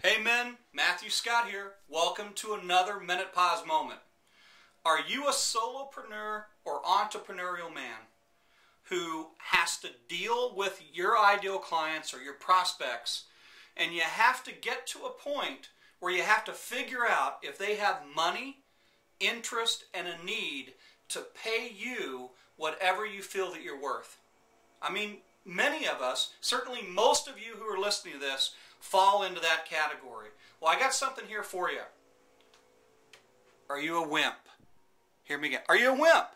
Hey men, Matthew Scott here. Welcome to another Minute Pause Moment. Are you a solopreneur or entrepreneurial man who has to deal with your ideal clients or your prospects, and you have to get to a point where you have to figure out if they have money, interest, and a need to pay you whatever you feel that you're worth? I mean, many of us, certainly most of you who are listening to this, fall into that category. Well, I got something here for you. Are you a wimp? Hear me again. Are you a wimp?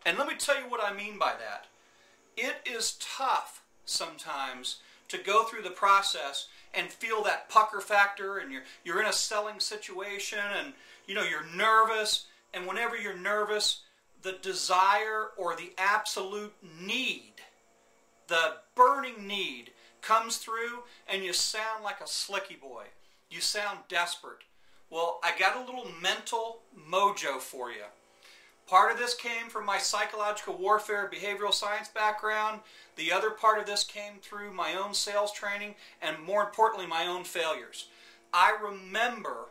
And let me tell you what I mean by that. It is tough sometimes to go through the process and feel that pucker factor, and you're in a selling situation, and you're nervous, and whenever you're nervous, the desire or the absolute need, the burning need, comes through, and you sound like a slicky boy. You sound desperate. Well, I got a little mental mojo for you. Part of this came from my psychological warfare, behavioral science background. The other part of this came through my own sales training, and more importantly, my own failures. I remember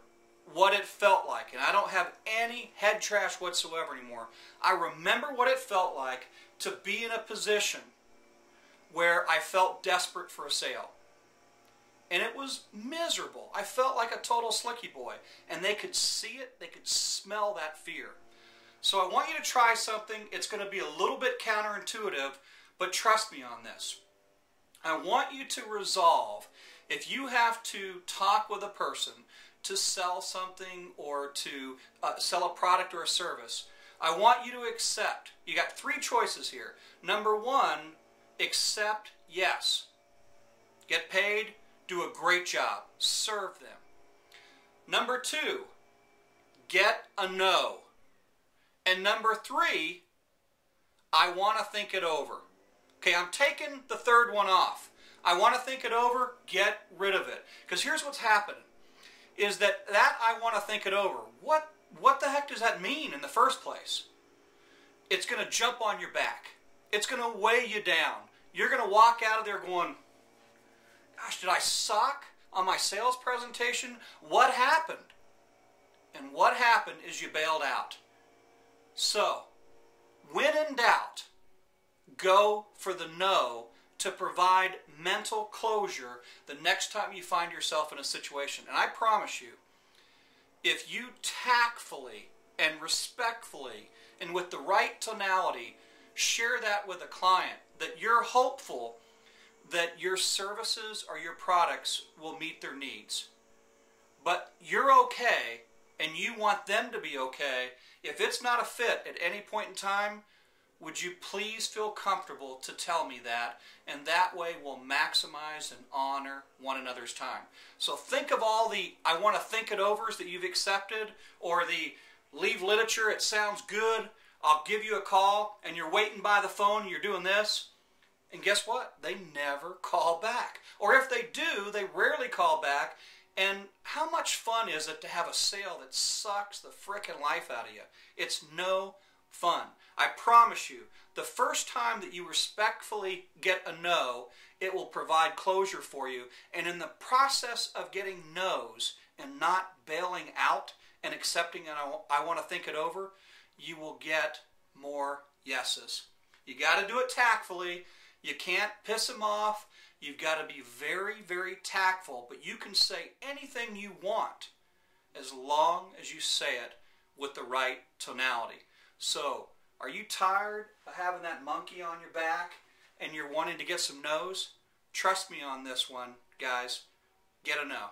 what it felt like, and I don't have any head trash whatsoever anymore. I remember what it felt like to be in a position where I felt desperate for a sale. And it was miserable. I felt like a total slicky boy. And they could see it, they could smell that fear. So I want you to try something. It's going to be a little bit counterintuitive, but trust me on this. I want you to resolve, if you have to talk with a person to sell something or to sell a product or a service, I want you to accept. You got three choices here. Number one, accept yes. Get paid, do a great job, serve them. Number two, get a no. And number three, I want to think it over. Okay, I'm taking the third one off. I want to think it over, get rid of it. Because here's what's happening, is that I want to think it over. What the heck does that mean in the first place? It's going to jump on your back. It's going to weigh you down. You're going to walk out of there going, gosh, did I suck on my sales presentation? What happened? And what happened is you bailed out. So, when in doubt, go for the no to provide mental closure the next time you find yourself in a situation. And I promise you, if you tactfully and respectfully and with the right tonality share that with a client, that you're hopeful that your services or your products will meet their needs, but you're okay and you want them to be okay, if it's not a fit at any point in time, would you please feel comfortable to tell me that, and that way we'll maximize and honor one another's time. So think of all the I want to think it overs that you've accepted, or the leave literature, it sounds good, I'll give you a call, and you're waiting by the phone, you're doing this, and guess what? They never call back. Or if they do, they rarely call back. And how much fun is it to have a sale that sucks the frickin' life out of you? It's no fun. I promise you, the first time that you respectfully get a no, it will provide closure for you. And in the process of getting no's and not bailing out and accepting and I want to think it over, you will get more yeses. You got to do it tactfully. You can't piss them off. You've got to be very, very tactful, but you can say anything you want as long as you say it with the right tonality. So, are you tired of having that monkey on your back and you're wanting to get some no's? Trust me on this one, guys. Get a no.